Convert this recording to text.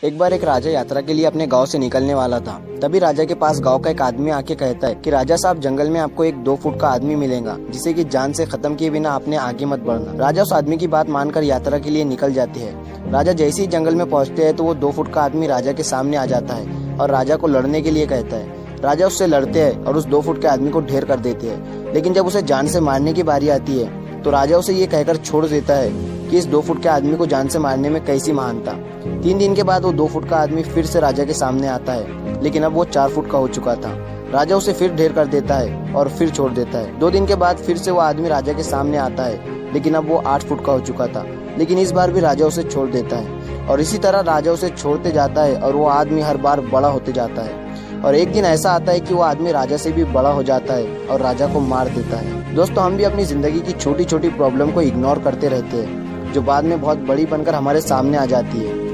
एक बार एक राजा यात्रा के लिए अपने गांव से निकलने वाला था। तभी राजा के पास गांव का एक आदमी आके कहता है कि राजा साहब, जंगल में आपको एक 2 फुट का आदमी मिलेगा जिसे कि जान से खत्म किए बिना आपने आगे मत बढ़ना। राजा उस आदमी की बात मानकर यात्रा के लिए निकल जाते हैं। राजा जैसे ही जंगल में पहुंचते हैं तो वो 2 फुट का आदमी राजा के सामने आ जाता है और राजा को लड़ने के लिए कहता है। राजा उससे लड़ते हैं और उस 2 फुट के आदमी को ढेर कर देते हैं। लेकिन जब उसे जान से मारने की बारी आती है तो राजा उसे ये कहकर छोड़ देता है कि इस 2 फुट के आदमी को जान से मारने में कैसी महानता। 3 दिन के बाद वो 2 फुट का आदमी फिर से राजा के सामने आता है, लेकिन अब वो 4 फुट का हो चुका था। राजा उसे फिर ढेर कर देता है और फिर छोड़ देता है। 2 दिन के बाद फिर से वो आदमी राजा के सामने आता है, लेकिन अब वो 8 फुट का हो चुका था। लेकिन इस बार भी राजा उसे छोड़ देता है और इसी तरह राजा उसे छोड़ते जाता है और वो आदमी हर बार बड़ा होते जाता है। और एक दिन ऐसा आता है कि वो आदमी राजा से भी बड़ा हो जाता है और राजा को मार देता है। दोस्तों, हम भी अपनी जिंदगी की छोटी छोटी प्रॉब्लम को इग्नोर करते रहते हैं, जो बाद में बहुत बड़ी बनकर हमारे सामने आ जाती है।